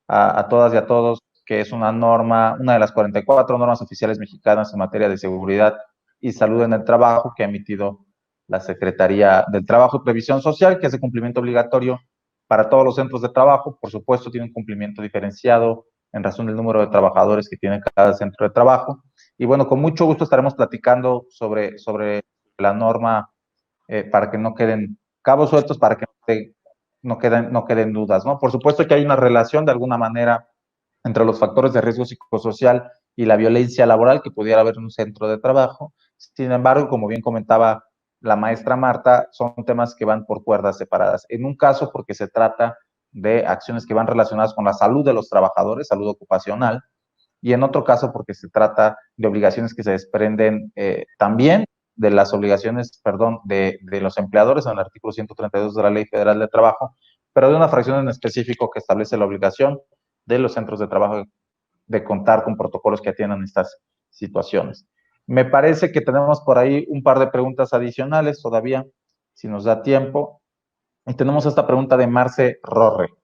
A: a todas y a todos que es una norma, una de las 44 normas oficiales mexicanas en materia de seguridad y salud en el trabajo que ha emitido la Secretaría del Trabajo y Previsión Social, que es de cumplimiento obligatorio para todos los centros de trabajo. Por supuesto, tiene un cumplimiento diferenciado en razón del número de trabajadores que tiene cada centro de trabajo. Y bueno, con mucho gusto estaremos platicando sobre la norma para que no queden cabos sueltos, para que no queden dudas, ¿no? Por supuesto que hay una relación de alguna manera entre los factores de riesgo psicosocial y la violencia laboral que pudiera haber en un centro de trabajo. Sin embargo, como bien comentaba la maestra Marta, son temas que van por cuerdas separadas. En un caso, porque se trata de acciones que van relacionadas con la salud de los trabajadores, salud ocupacional, y en otro caso porque se trata de obligaciones que se desprenden también de las obligaciones, perdón, de los empleadores en el artículo 132 de la Ley Federal de Trabajo, pero de una fracción en específico que establece la obligación de los centros de trabajo de contar con protocolos que atiendan estas situaciones. Me parece que tenemos por ahí un par de preguntas adicionales todavía, si nos da tiempo. Y tenemos esta pregunta de Marce Rorre.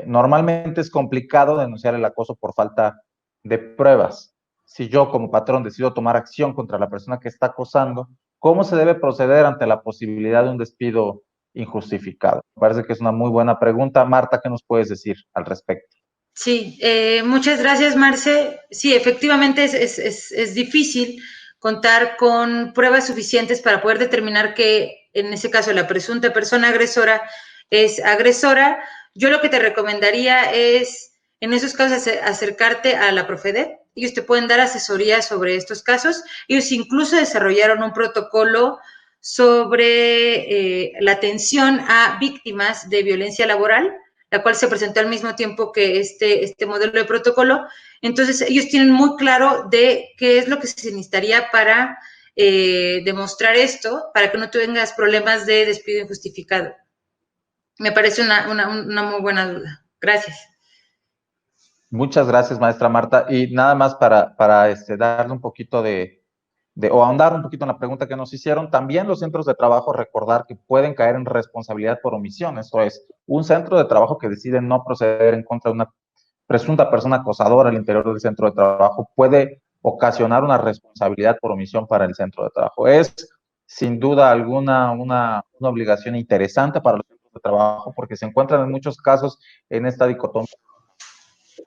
A: Normalmente es complicado denunciar el acoso por falta de pruebas. Si yo como patrón decido tomar acción contra la persona que está acosando, ¿cómo se debe proceder ante la posibilidad de un despido injustificado? Me parece que es una muy buena pregunta. Marta, ¿qué nos puedes decir al respecto?
B: Sí, muchas gracias, Marce. Sí, efectivamente es difícil contar con pruebas suficientes para poder determinar que, en ese caso, la presunta persona agresora es agresora. Yo lo que te recomendaría es, en esos casos acercarte a la Profedet. Ellos te pueden dar asesoría sobre estos casos. Ellos incluso desarrollaron un protocolo sobre la atención a víctimas de violencia laboral, la cual se presentó al mismo tiempo que este modelo de protocolo. Entonces, ellos tienen muy claro de qué es lo que se necesitaría para demostrar esto, para que no tengas problemas de despido injustificado. Me parece una muy buena duda. Gracias.
A: Muchas gracias, maestra Marta. Y nada más para darle un poquito o ahondar un poquito en la pregunta que nos hicieron, también los centros de trabajo recordar que pueden caer en responsabilidad por omisión. Eso es, un centro de trabajo que decide no proceder en contra de una presunta persona acosadora al interior del centro de trabajo puede ocasionar una responsabilidad por omisión para el centro de trabajo. Es, sin duda alguna, una obligación interesante para los centros de trabajo porque se encuentran en muchos casos en esta dicotomía.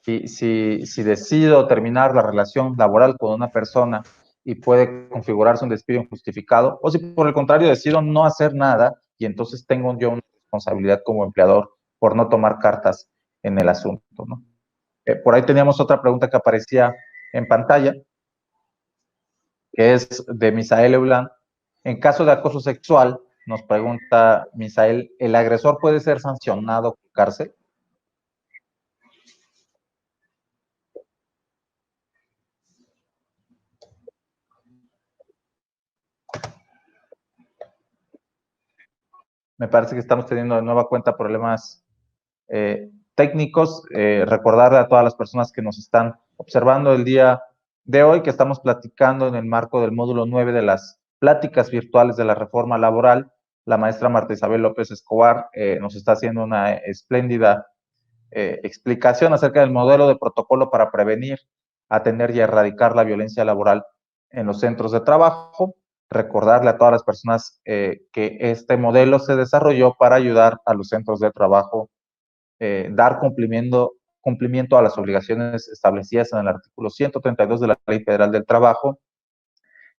A: Si decido terminar la relación laboral con una persona y puede configurarse un despido injustificado, o si por el contrario decido no hacer nada y entonces tengo yo una responsabilidad como empleador por no tomar cartas en el asunto, ¿no? Por ahí teníamos otra pregunta que aparecía en pantalla, que es de Misael Eulán. En caso de acoso sexual, nos pregunta Misael, ¿el agresor puede ser sancionado con cárcel? Me parece que estamos teniendo de nueva cuenta problemas técnicos. Recordarle a todas las personas que nos están observando el día de hoy que estamos platicando en el marco del módulo 9 de las pláticas virtuales de la reforma laboral. La maestra Marta Isabel López Escobar nos está haciendo una espléndida explicación acerca del modelo de protocolo para prevenir, atender y erradicar la violencia laboral en los centros de trabajo. Recordarle a todas las personas que este modelo se desarrolló para ayudar a los centros de trabajo dar cumplimiento a las obligaciones establecidas en el artículo 132 de la Ley Federal del Trabajo,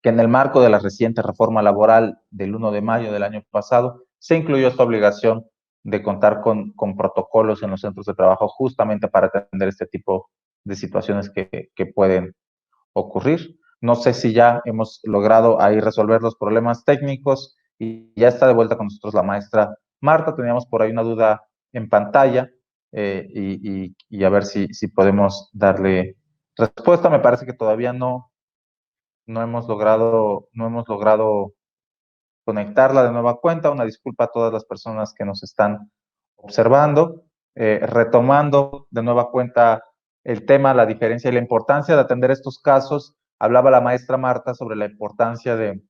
A: que en el marco de la reciente reforma laboral del 1 de mayo del año pasado se incluyó esta obligación de contar con protocolos en los centros de trabajo justamente para atender este tipo de situaciones que pueden ocurrir. No sé si ya hemos logrado ahí resolver los problemas técnicos y ya está de vuelta con nosotros la maestra Marta. Teníamos por ahí una duda en pantalla y a ver si podemos darle respuesta. Me parece que todavía no hemos logrado conectarla de nueva cuenta. Una disculpa a todas las personas que nos están observando. Retomando de nueva cuenta el tema, la diferencia y la importancia de atender estos casos, hablaba la maestra Marta sobre la importancia de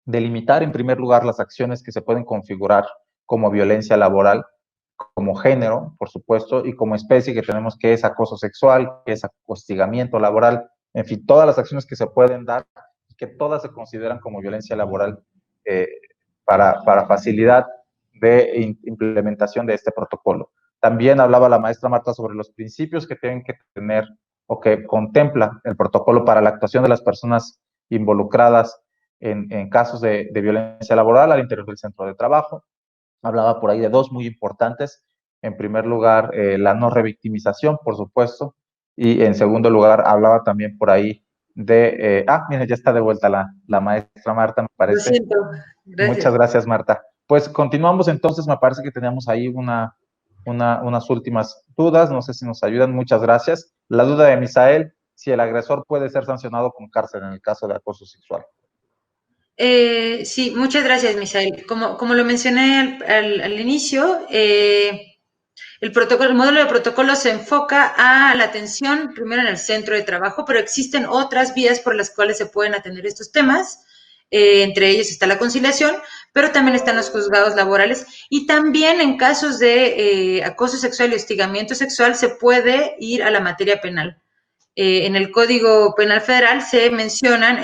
A: delimitar en primer lugar las acciones que se pueden configurar como violencia laboral, como género, por supuesto, y como especie que tenemos, que es acoso sexual, que es hostigamiento laboral, en fin, todas las acciones que se pueden dar y que todas se consideran como violencia laboral eh, para facilidad de implementación de este protocolo. También hablaba la maestra Marta sobre los principios que tienen que tener o que contempla el protocolo para la actuación de las personas involucradas en casos de violencia laboral al interior del centro de trabajo. Hablaba por ahí de dos muy importantes. En primer lugar, la no revictimización, por supuesto. Y en segundo lugar, hablaba también por ahí de... mira, ya está de vuelta la maestra Marta, me
B: Lo
A: parece.
B: siento. Gracias.
A: Muchas gracias, Marta. Pues continuamos entonces, me parece que teníamos ahí unas últimas dudas, no sé si nos ayudan, muchas gracias. La duda de Misael, si el agresor puede ser sancionado con cárcel en el caso de acoso sexual.
B: Sí, muchas gracias, Misael. Como lo mencioné al inicio, el modelo de protocolo se enfoca a la atención primero en el centro de trabajo, pero existen otras vías por las cuales se pueden atender estos temas. Entre ellos está la conciliación, pero también están los juzgados laborales y también en casos de acoso sexual y hostigamiento sexual se puede ir a la materia penal. En el Código Penal Federal se mencionan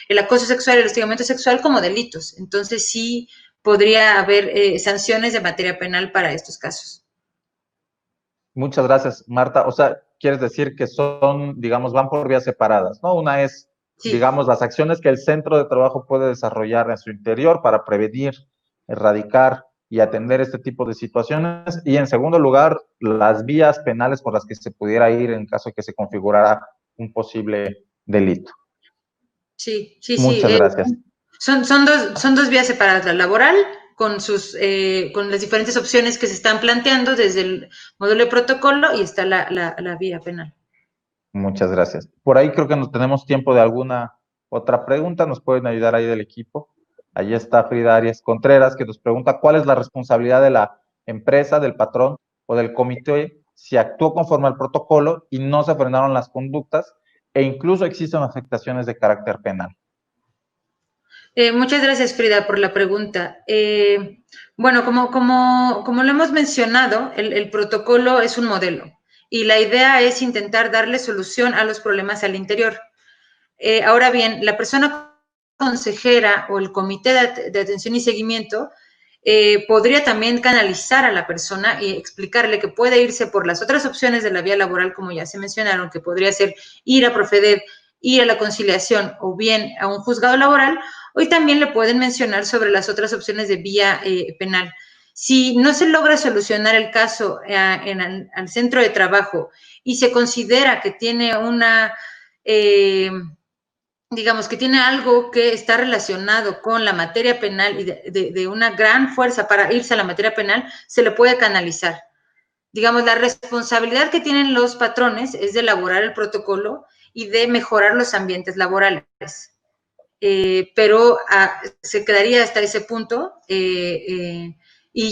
B: el acoso sexual y el hostigamiento sexual como delitos. Entonces sí podría haber sanciones de materia penal para estos casos.
A: Muchas gracias, Marta. O sea, quieres decir que son, digamos, van por vías separadas, ¿no? Una es,
B: Sí.
A: digamos, las acciones que el centro de trabajo puede desarrollar en su interior para prevenir, erradicar y atender este tipo de situaciones. Y en segundo lugar, las vías penales por las que se pudiera ir en caso de que se configurara un posible delito.
B: Sí, sí, sí.
A: Muchas gracias.
B: Son dos vías separadas, la laboral con las diferentes opciones que se están planteando desde el módulo de protocolo y está la vía penal.
A: Muchas gracias. Por ahí creo que nos tenemos tiempo de alguna otra pregunta. Nos pueden ayudar ahí del equipo. Ahí está Frida Arias Contreras, que nos pregunta cuál es la responsabilidad de la empresa, del patrón o del comité si actuó conforme al protocolo y no se frenaron las conductas e incluso existen afectaciones de carácter penal.
B: Muchas gracias, Frida, por la pregunta. Bueno, como lo hemos mencionado, el protocolo es un modelo y la idea es intentar darle solución a los problemas al interior. Ahora bien, la persona consejera o el comité de atención y seguimiento podría también canalizar a la persona y explicarle que puede irse por las otras opciones de la vía laboral, como ya se mencionaron, que podría ser ir a Profedet, ir a la conciliación o bien a un juzgado laboral. Hoy también le pueden mencionar sobre las otras opciones de vía penal. Si no se logra solucionar el caso al centro de trabajo y se considera que tiene digamos que tiene algo que está relacionado con la materia penal y de una gran fuerza para irse a la materia penal, se le puede canalizar. Digamos, la responsabilidad que tienen los patrones es de elaborar el protocolo y de mejorar los ambientes laborales. Pero se quedaría hasta ese punto y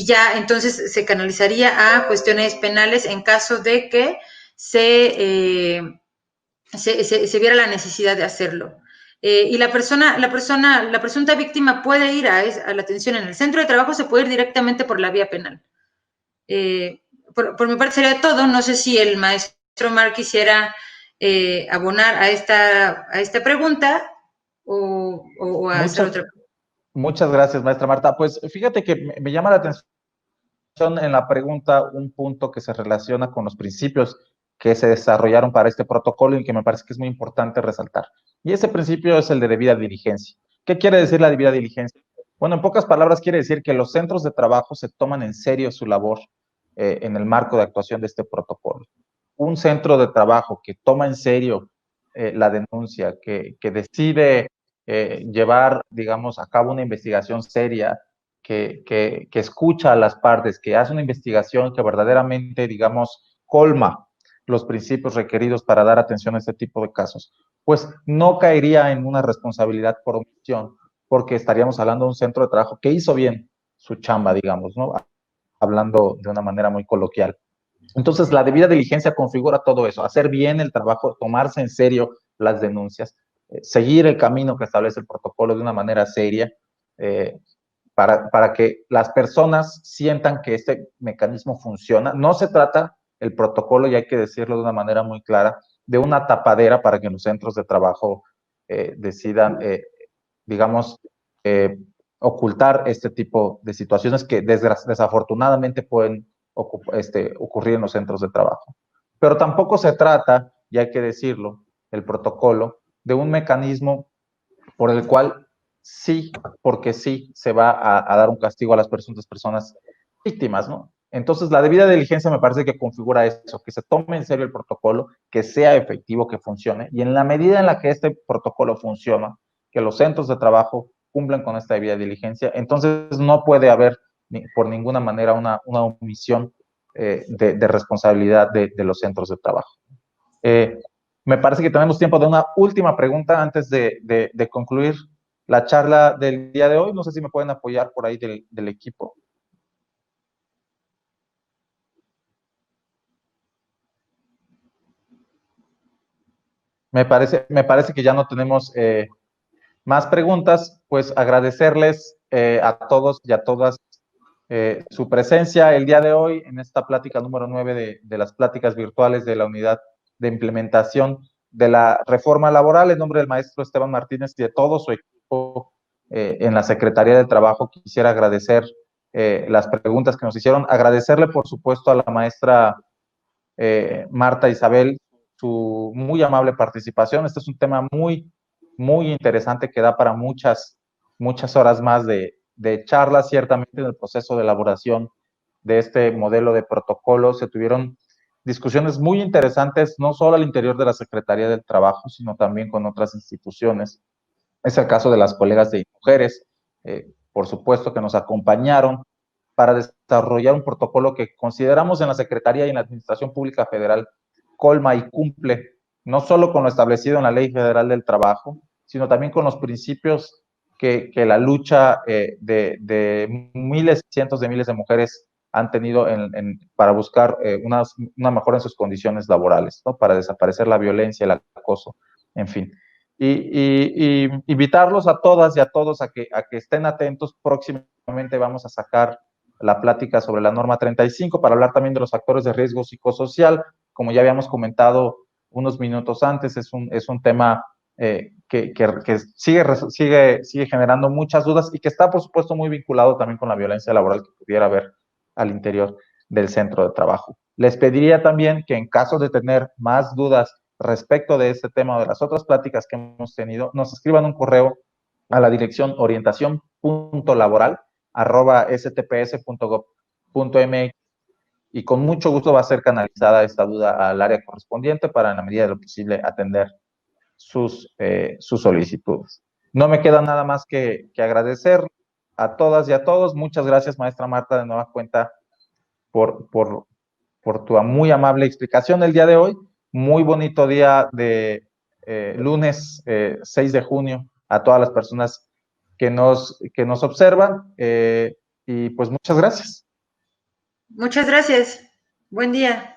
B: ya entonces se canalizaría a cuestiones penales en caso de que se viera la necesidad de hacerlo. Y la presunta víctima puede ir a la atención en el centro de trabajo, se puede ir directamente por la vía penal. Por mi parte sería todo. No sé si el maestro Mar quisiera abonar a esta pregunta o a hacer otra.
A: Muchas gracias, maestra Marta. Pues fíjate que me llama la atención en la pregunta un punto que se relaciona con los principios que se desarrollaron para este protocolo y que me parece que es muy importante resaltar. Y ese principio es el de debida diligencia. ¿Qué quiere decir la debida diligencia? Bueno, en pocas palabras quiere decir que los centros de trabajo se toman en serio su labor en el marco de actuación de este protocolo. Un centro de trabajo que toma en serio la denuncia, que decide llevar, digamos, a cabo una investigación seria, que escucha a las partes, que hace una investigación que verdaderamente, digamos, colma los principios requeridos para dar atención a este tipo de casos, pues no caería en una responsabilidad por omisión, porque estaríamos hablando de un centro de trabajo que hizo bien su chamba, digamos, ¿no? Hablando de una manera muy coloquial. Entonces, la debida diligencia configura todo eso, hacer bien el trabajo, tomarse en serio las denuncias, seguir el camino que establece el protocolo de una manera seria, para que las personas sientan que este mecanismo funciona. No se trata, el protocolo, y hay que decirlo de una manera muy clara, de una tapadera para que los centros de trabajo decidan, digamos, ocultar este tipo de situaciones que desafortunadamente pueden ocurrir en los centros de trabajo. Pero tampoco se trata, y hay que decirlo, el protocolo, de un mecanismo por el cual sí, porque sí, se va a dar un castigo a las personas víctimas, ¿no? Entonces, la debida diligencia me parece que configura eso, que se tome en serio el protocolo, que sea efectivo, que funcione, y en la medida en la que este protocolo funciona, que los centros de trabajo cumplan con esta debida diligencia, entonces no puede haber por ninguna manera una omisión de responsabilidad de los centros de trabajo. Me parece que tenemos tiempo de una última pregunta antes de concluir la charla del día de hoy. No sé si me pueden apoyar por ahí del equipo. Me parece que ya no tenemos más preguntas, pues agradecerles a todos y a todas su presencia el día de hoy en esta plática número 9 de las pláticas virtuales de la unidad de implementación de la reforma laboral. En nombre del maestro Esteban Martínez y de todo su equipo en la Secretaría del Trabajo, quisiera agradecer las preguntas que nos hicieron, agradecerle por supuesto a la maestra Marta Isabel su muy amable participación. Este es un tema muy, muy interesante que da para muchas horas más de de charlas. Ciertamente en el proceso de elaboración de este modelo de protocolo se tuvieron discusiones muy interesantes, no solo al interior de la Secretaría del Trabajo, sino también con otras instituciones. Es el caso de las colegas de mujeres, por supuesto, que nos acompañaron para desarrollar un protocolo que consideramos en la Secretaría y en la Administración Pública Federal colma y cumple, no solo con lo establecido en la Ley Federal del Trabajo, sino también con los principios que la lucha de miles, cientos de miles de mujeres han tenido para buscar una mejora en sus condiciones laborales, ¿no? Para desaparecer la violencia, el acoso, en fin. Y invitarlos a todas y a todos a que estén atentos. Próximamente vamos a sacar la plática sobre la norma 35 para hablar también de los factores de riesgo psicosocial. Como ya habíamos comentado unos minutos antes, es un tema que sigue generando muchas dudas y que está, por supuesto, muy vinculado también con la violencia laboral que pudiera haber al interior del centro de trabajo. Les pediría también que en caso de tener más dudas respecto de este tema o de las otras pláticas que hemos tenido, nos escriban un correo a la dirección orientación.laboral@stps.gov.mx y con mucho gusto va a ser canalizada esta duda al área correspondiente para, en la medida de lo posible, atender sus solicitudes. No me queda nada más que agradecer a todas y a todos. Muchas gracias, maestra Marta, de nueva cuenta, por tu muy amable explicación el día de hoy. Muy bonito día de lunes 6 de junio a todas las personas que nos observan. Y pues muchas gracias.
B: Muchas gracias. Buen día.